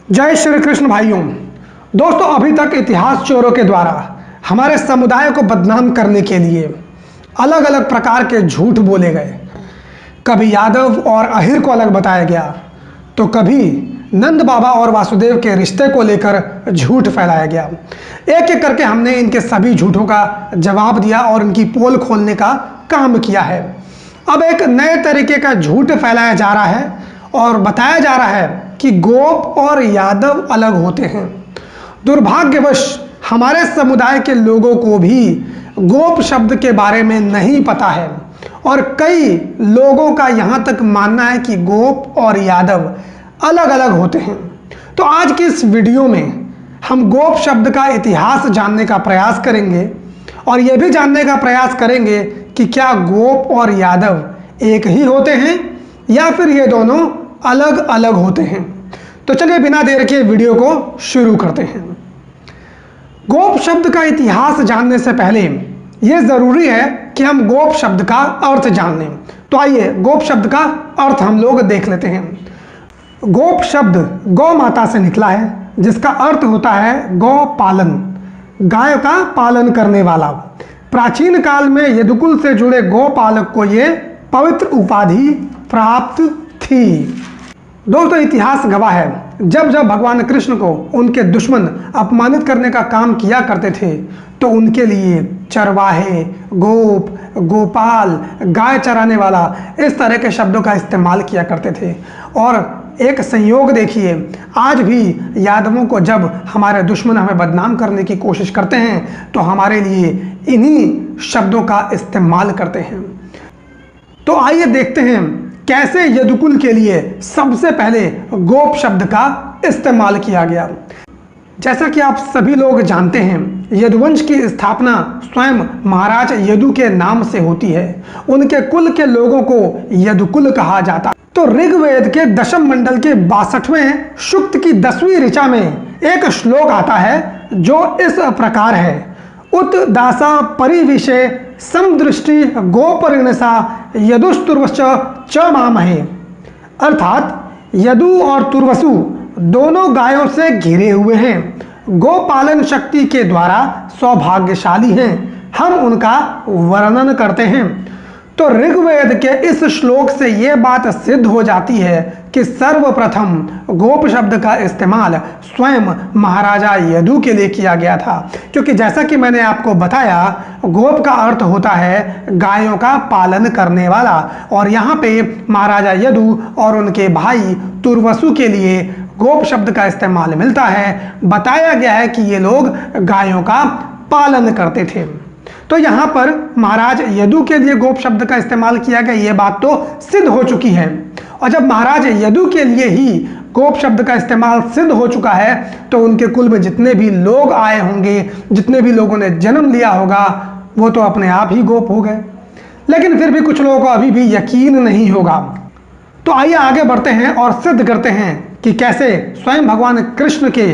जय श्री कृष्ण भाइयों। दोस्तों, अभी तक इतिहास चोरों के द्वारा हमारे समुदाय को बदनाम करने के लिए अलग अलग प्रकार के झूठ बोले गए। कभी यादव और अहिर को अलग बताया गया, तो कभी नंद बाबा और वासुदेव के रिश्ते को लेकर झूठ फैलाया गया। एक एक करके हमने इनके सभी झूठों का जवाब दिया और इनकी पोल खोलने का काम किया है। अब एक नए तरीके का झूठ फैलाया जा रहा है और बताया जा रहा है कि गोप और यादव अलग होते हैं। दुर्भाग्यवश हमारे समुदाय के लोगों को भी गोप शब्द के बारे में नहीं पता है और कई लोगों का यहाँ तक मानना है कि गोप और यादव अलग अलग होते हैं। तो आज की इस वीडियो में हम गोप शब्द का इतिहास जानने का प्रयास करेंगे और यह भी जानने का प्रयास करेंगे कि क्या गोप और यादव एक ही होते हैं या फिर ये दोनों अलग अलग होते हैं। तो चलिए बिना देर के वीडियो को शुरू करते हैं। गोप शब्द का इतिहास जानने से पहले यह जरूरी है कि हम गोप शब्द का अर्थ जान लें। तो आइए गोप शब्द का अर्थ हम लोग देख लेते हैं। गोप शब्द गौ माता से निकला है, जिसका अर्थ होता है गौ पालन, गाय का पालन करने वाला। प्राचीन काल में यदुकुल से जुड़े गोपालक को ये पवित्र उपाधि प्राप्त थी। दोस्तों, इतिहास गवाह है, जब जब भगवान कृष्ण को उनके दुश्मन अपमानित करने का काम किया करते थे तो उनके लिए चरवाहे, गोप, गोपाल, गाय चराने वाला, इस तरह के शब्दों का इस्तेमाल किया करते थे। और एक संयोग देखिए, आज भी यादवों को जब हमारे दुश्मन हमें बदनाम करने की कोशिश करते हैं तो हमारे लिए इन्हीं शब्दों का इस्तेमाल करते हैं। तो आइए देखते हैं कैसे यदुकुल के लिए सबसे पहले गोप शब्द का इस्तेमाल किया गया। जैसा कि आप सभी लोग जानते हैं, यदुवंश की स्थापना स्वयं महाराज यदु के नाम से होती है। उनके कुल के लोगों को यदुकुल कहा जाता है। तो ऋग्वेद के दशम मंडल के 62वें सूक्त की 10वीं ऋचा में एक श्लोक आता है जो इस प्रकार है। उत दासा परिविषे समदृष्टि गोपरिणसा यदुस्तुर्वश्च च मामहे। अर्थात यदु और तुर्वसु दोनों गायों से घिरे हुए हैं, गोपालन शक्ति के द्वारा सौभाग्यशाली हैं, हम उनका वर्णन करते हैं। तो ऋग्वेद के इस श्लोक से यह बात सिद्ध हो जाती है कि सर्वप्रथम गोप शब्द का इस्तेमाल स्वयं महाराजा यदु के लिए किया गया था, क्योंकि जैसा कि मैंने आपको बताया, गोप का अर्थ होता है गायों का पालन करने वाला। और यहाँ पे महाराजा यदु और उनके भाई तुर्वसु के लिए गोप शब्द का इस्तेमाल मिलता है। बताया गया है कि ये लोग गायों का पालन करते थे। तो यहाँ पर महाराज यदु के लिए गोप शब्द का इस्तेमाल किया गया, ये बात तो सिद्ध हो चुकी है। और जब महाराज यदु के लिए ही गोप शब्द का इस्तेमाल सिद्ध हो चुका है तो उनके कुल में जितने भी लोग आए होंगे, जितने भी लोगों ने जन्म लिया होगा, वो तो अपने आप ही गोप हो गए। लेकिन फिर भी कुछ लोगों को अभी भी यकीन नहीं होगा। तो आइए आगे बढ़ते हैं और सिद्ध करते हैं कि कैसे स्वयं भगवान कृष्ण के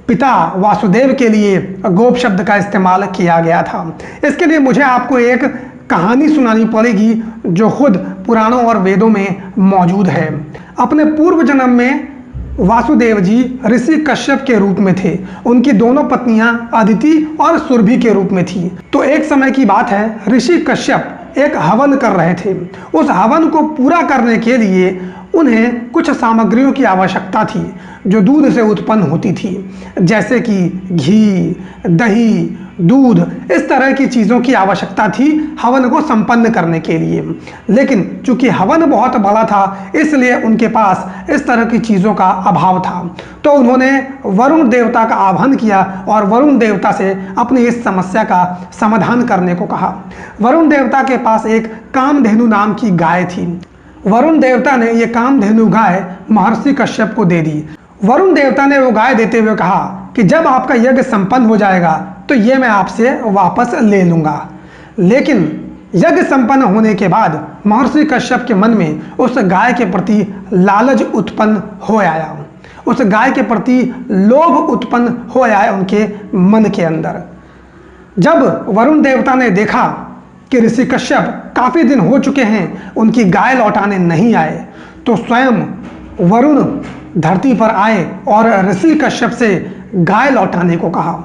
पिता वासुदेव के लिए गोप शब्द का इस्तेमाल किया गया था। इसके लिए मुझे आपको एक कहानी सुनानी पड़ेगी जो खुद पुराणों और वेदों में मौजूद है। अपने पूर्व जन्म में वासुदेव जी ऋषि कश्यप के रूप में थे। उनकी दोनों पत्नियां अदिति और सुरभि के रूप में थी। तो एक समय की बात है, ऋषि कश्यप एक हवन कर रहे थे। उस हवन को पूरा करने के लिए उन्हें कुछ सामग्रियों की आवश्यकता थी जो दूध से उत्पन्न होती थी, जैसे कि घी, दही, दूध, इस तरह की चीज़ों की आवश्यकता थी हवन को संपन्न करने के लिए। लेकिन चूंकि हवन बहुत बड़ा था, इसलिए उनके पास इस तरह की चीज़ों का अभाव था। तो उन्होंने वरुण देवता का आह्वान किया और वरुण देवता से अपनी इस समस्या का समाधान करने को कहा। वरुण देवता के पास एक कामधेनु नाम की गाय थी। वरुण देवता ने यह कामधेनु गाय महर्षि कश्यप को दे दी। वरुण देवता ने वो गाय देते हुए कहा कि जब आपका यज्ञ संपन्न हो जाएगा तो ये मैं आपसे वापस ले लूँगा। लेकिन यज्ञ संपन्न होने के बाद महर्षि कश्यप के मन में उस गाय के प्रति लालच उत्पन्न हो आया, उस गाय के प्रति लोभ उत्पन्न हो आया उनके मन के अंदर। जब वरुण देवता ने देखा कि ऋषि कश्यप काफ़ी दिन हो चुके हैं उनकी गाय लौटाने नहीं आए, तो स्वयं वरुण धरती पर आए और ऋषि कश्यप से गाय लौटाने को कहा।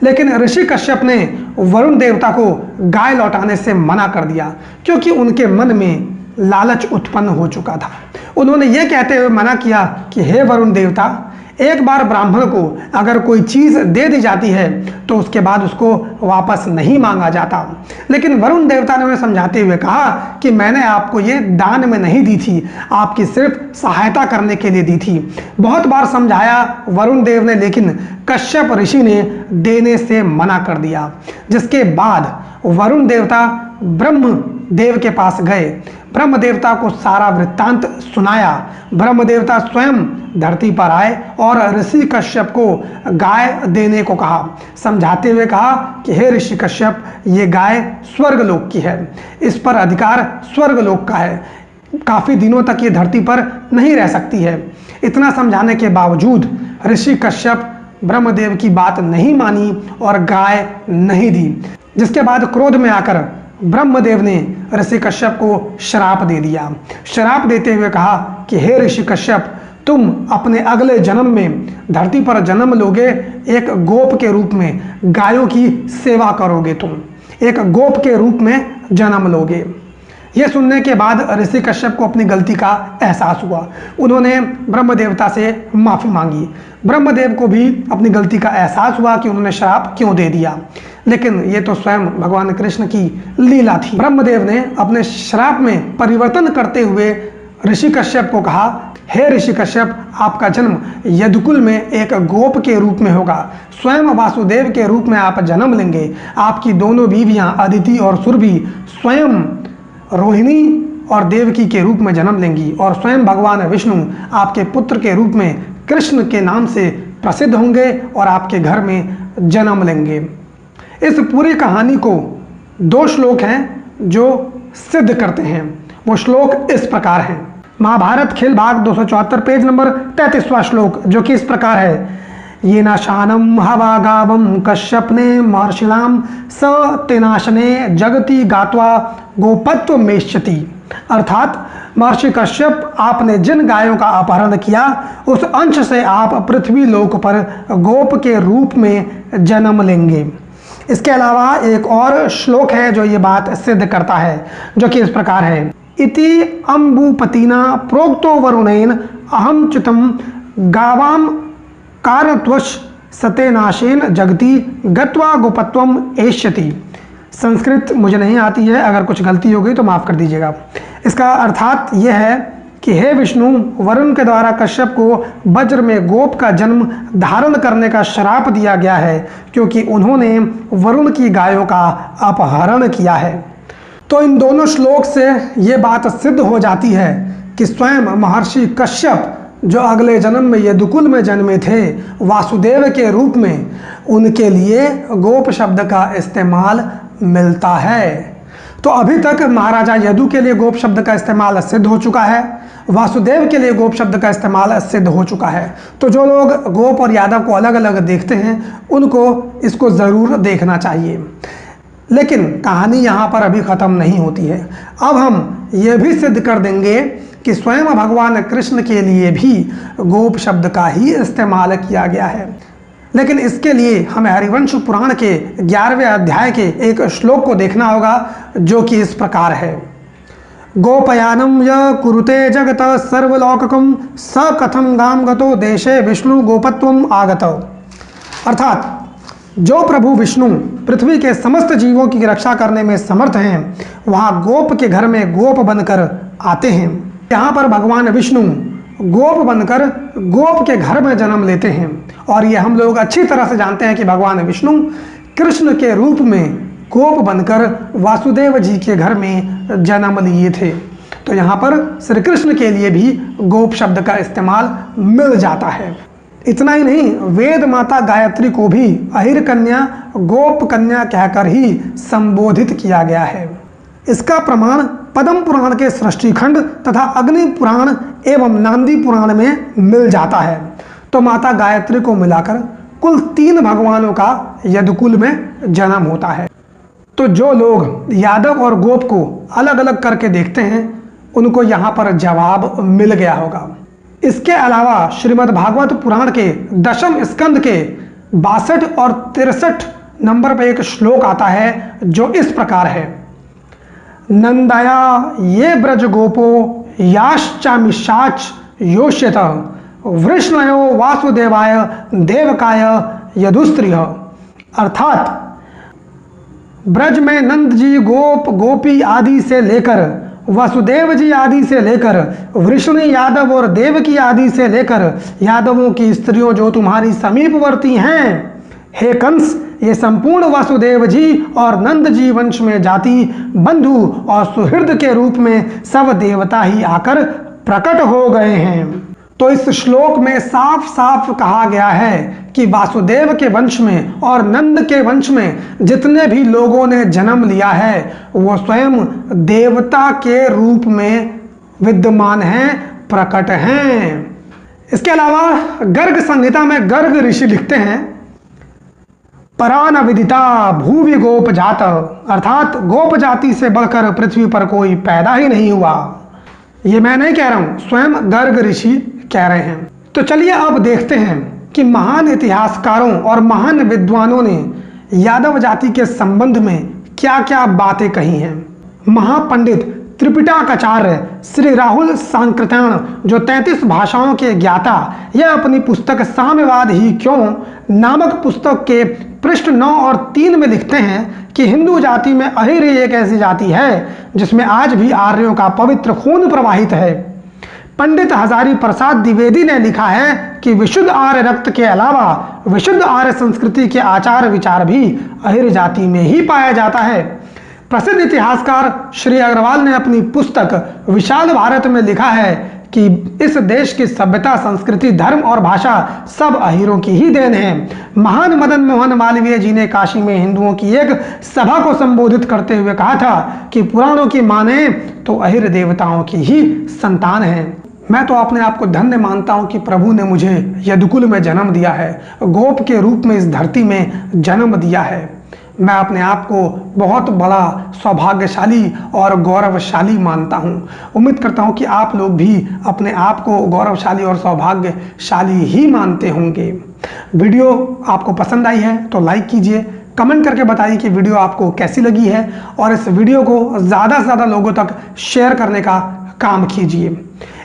लेकिन ऋषि कश्यप ने वरुण देवता को गाय लौटाने से मना कर दिया, क्योंकि उनके मन में लालच उत्पन्न हो चुका था। उन्होंने यह कहते हुए मना किया कि हे वरुण देवता, एक बार ब्राह्मण को अगर कोई चीज़ दे दी जाती है तो उसके बाद उसको वापस नहीं मांगा जाता। लेकिन वरुण देवता ने उन्हें समझाते हुए कहा कि मैंने आपको ये दान में नहीं दी थी, आपकी सिर्फ सहायता करने के लिए दी थी। बहुत बार समझाया वरुण देव ने, लेकिन कश्यप ऋषि ने देने से मना कर दिया। जिसके बाद वरुण देवता ब्रह्म देव के पास गए, ब्रह्म देवता को सारा वृत्तांत सुनाया। ब्रह्म देवता स्वयं धरती पर आए और ऋषि कश्यप को गाय देने को कहा, समझाते हुए कहा कि हे ऋषि कश्यप, ये गाय स्वर्गलोक की है, इस पर अधिकार स्वर्गलोक का है, काफ़ी दिनों तक ये धरती पर नहीं रह सकती है। इतना समझाने के बावजूद ऋषि कश्यप ब्रह्मदेव की बात नहीं मानी और गाय नहीं दी। जिसके बाद क्रोध में आकर ब्रह्मदेव ने ऋषि कश्यप को श्राप दे दिया। श्राप देते हुए कहा कि हे ऋषि कश्यप, तुम अपने अगले जन्म में धरती पर जन्म लोगे, एक गोप के रूप में गायों की सेवा करोगे, तुम एक गोप के रूप में जन्म लोगे। यह सुनने के बाद ऋषि कश्यप को अपनी गलती का एहसास हुआ। उन्होंने ब्रह्म देवता से माफ़ी मांगी। ब्रह्मदेव को भी अपनी गलती का एहसास हुआ कि उन्होंने श्राप क्यों दे दिया, लेकिन ये तो स्वयं भगवान कृष्ण की लीला थी। ब्रह्मदेव ने अपने श्राप में परिवर्तन करते हुए ऋषि कश्यप को कहा, हे ऋषि कश्यप, आपका जन्म यदुकुल में एक गोप के रूप में होगा, स्वयं वासुदेव के रूप में आप जन्म लेंगे। आपकी दोनों बीवियां अदिति और सुरभि स्वयं रोहिणी और देवकी के रूप में जन्म लेंगी और स्वयं भगवान विष्णु आपके पुत्र के रूप में कृष्ण के नाम से प्रसिद्ध होंगे और आपके घर में जन्म लेंगे। इस पूरी कहानी को 2 श्लोक हैं जो सिद्ध करते हैं। वो श्लोक इस प्रकार हैं। महाभारत खेल भाग 274 पेज नंबर 33वां श्लोक, जो कि इस प्रकार है, ये नाशानम हवा गावम कश्यपने महर्षिलाम स तेनाशने जगति गात्वा गोपत्व मेष्यति। अर्थात महर्षि कश्यप, आपने जिन गायों का अपहरण किया उस अंश से आप पृथ्वी लोक पर गोप के रूप में जन्म लेंगे। इसके अलावा एक और श्लोक है जो ये बात सिद्ध करता है, जो कि इस प्रकार है, इति अम्बुपतिना प्रोक्तो वरुणेन अहम चितम गावाम कारणत्वश सतेनाशेन जगति गत्वा गोपत्वम एष्यति। संस्कृत मुझे नहीं आती है, अगर कुछ गलती हो गई तो माफ़ कर दीजिएगा। इसका अर्थात यह है कि हे विष्णु, वरुण के द्वारा कश्यप को वज्र में गोप का जन्म धारण करने का श्राप दिया गया है, क्योंकि उन्होंने वरुण की गायों का अपहरण किया है। तो इन दोनों श्लोक से ये बात सिद्ध हो जाती है कि स्वयं महर्षि कश्यप, जो अगले जन्म में यदुकुल में जन्मे थे वासुदेव के रूप में, उनके लिए गोप शब्द का इस्तेमाल मिलता है। तो अभी तक महाराजा यदु के लिए गोप शब्द का इस्तेमाल सिद्ध हो चुका है, वासुदेव के लिए गोप शब्द का इस्तेमाल सिद्ध हो चुका है। तो जो लोग गोप और यादव को अलग अलग देखते हैं, उनको इसको ज़रूर देखना चाहिए। लेकिन कहानी यहाँ पर अभी ख़त्म नहीं होती है। अब हम ये भी सिद्ध कर देंगे कि स्वयं भगवान कृष्ण के लिए भी गोप शब्द का ही इस्तेमाल किया गया है। लेकिन इसके लिए हमें हरिवंश पुराण के 11वें अध्याय के एक श्लोक को देखना होगा, जो कि इस प्रकार है, गोपयानम य कुरुते जगत सर्वलौककम स कथम गाम गतो देशे विष्णु गोपत्वम आगतो। अर्थात जो प्रभु विष्णु पृथ्वी के समस्त जीवों की रक्षा करने में समर्थ हैं, वहाँ गोप के घर में गोप बनकर आते हैं। यहाँ पर भगवान विष्णु गोप बनकर गोप के घर में जन्म लेते हैं, और ये हम लोग अच्छी तरह से जानते हैं कि भगवान विष्णु कृष्ण के रूप में गोप बनकर वासुदेव जी के घर में जन्म लिए थे। तो यहाँ पर श्री कृष्ण के लिए भी गोप शब्द का इस्तेमाल मिल जाता है। इतना ही नहीं, वेद माता गायत्री को भी अहिर कन्या, गोप कन्या कहकर ही संबोधित किया गया है। इसका प्रमाण पद्म पुराण के सृष्टि खंड तथा अग्नि पुराण एवं नांदी पुराण में मिल जाता है। तो माता गायत्री को मिलाकर कुल 3 भगवानों का यदुकुल में जन्म होता है। तो जो लोग यादव और गोप को अलग अलग करके देखते हैं, उनको यहाँ पर जवाब मिल गया होगा। इसके अलावा श्रीमद् भागवत पुराण के 10वें स्कंद के 62 और 63 नंबर पर एक श्लोक आता है जो इस प्रकार है। नंदया ये ब्रज गोपो याश्चामिषाच योष्यत वृष्णयो वासुदेवाय देवकाय यदुस्त्रिय। अर्थात ब्रज में नंद जी गोप गोपी आदि से लेकर वसुदेव जी आदि से लेकर वृष्णि यादव और देवकी आदि से लेकर यादवों की स्त्रियों जो तुम्हारी समीपवर्ती हैं, हे कंस, ये संपूर्ण वासुदेव जी और नंद जी वंश में जाति बंधु और सुहृद के रूप में सब देवता ही आकर प्रकट हो गए हैं। तो इस श्लोक में साफ साफ कहा गया है कि वासुदेव के वंश में और नंद के वंश में जितने भी लोगों ने जन्म लिया है वो स्वयं देवता के रूप में विद्यमान हैं, प्रकट हैं। इसके अलावा गर्ग संहिता में गर्ग ऋषि लिखते हैं, परान विदिता भूवि गोप जात, अर्थात गोप जाति से बढ़कर पृथ्वी पर कोई पैदा ही नहीं हुआ। ये मैं नहीं कह रहा हूं, स्वयं गर्ग ऋषि कह रहे हैं। तो चलिए अब देखते हैं कि महान इतिहासकारों और महान विद्वानों ने यादव जाति के संबंध में क्या क्या बातें कही हैं। महापंडित त्रिपिटकाचार्य श्री राहुल सांकृत्यायन, जो 33 भाषाओं के ज्ञाता, यह अपनी पुस्तक साम्यवाद ही क्यों नामक पुस्तक के पृष्ठ 9 और 3 में लिखते हैं कि हिंदू जाति में अहिर एक ऐसी जाति है जिसमें आज भी आर्यों का पवित्र खून प्रवाहित है। पंडित हजारी प्रसाद द्विवेदी ने लिखा है कि विशुद्ध आर्य रक्त के अलावा विशुद्ध आर्य संस्कृति के आचार विचार भी अहिर जाति में ही पाया जाता है। प्रसिद्ध इतिहासकार श्री अग्रवाल ने अपनी पुस्तक विशाल भारत में लिखा है कि इस देश की सभ्यता, संस्कृति, धर्म और भाषा सब अहिरों की ही देन है। महान मदन मोहन मालवीय जी ने काशी में हिंदुओं की एक सभा को संबोधित करते हुए कहा था कि पुराणों की माने तो अहिर देवताओं की ही संतान है। मैं तो अपने आप को धन्य मानता हूं कि प्रभु ने मुझे यदुकुल में जन्म दिया है, गोप के रूप में इस धरती में जन्म दिया है। मैं अपने आप को बहुत बड़ा सौभाग्यशाली और गौरवशाली मानता हूं। उम्मीद करता हूं कि आप लोग भी अपने आप को गौरवशाली और सौभाग्यशाली ही मानते होंगे। वीडियो आपको पसंद आई है तो लाइक कीजिए, कमेंट करके बताइए कि वीडियो आपको कैसी लगी है और इस वीडियो को ज़्यादा से ज़्यादा लोगों तक शेयर करने का काम कीजिए।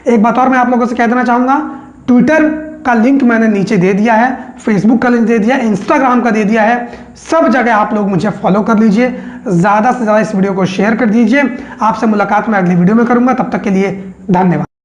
एक बात और मैं आप लोगों से कह देना चाहूँगा, ट्विटर का लिंक मैंने नीचे दे दिया है, फेसबुक का लिंक दे दिया है, इंस्टाग्राम का दे दिया है। सब जगह आप लोग मुझे फॉलो कर लीजिए, ज़्यादा से ज़्यादा इस वीडियो को शेयर कर दीजिए। आपसे मुलाकात मैं अगली वीडियो में करूँगा, तब तक के लिए धन्यवाद।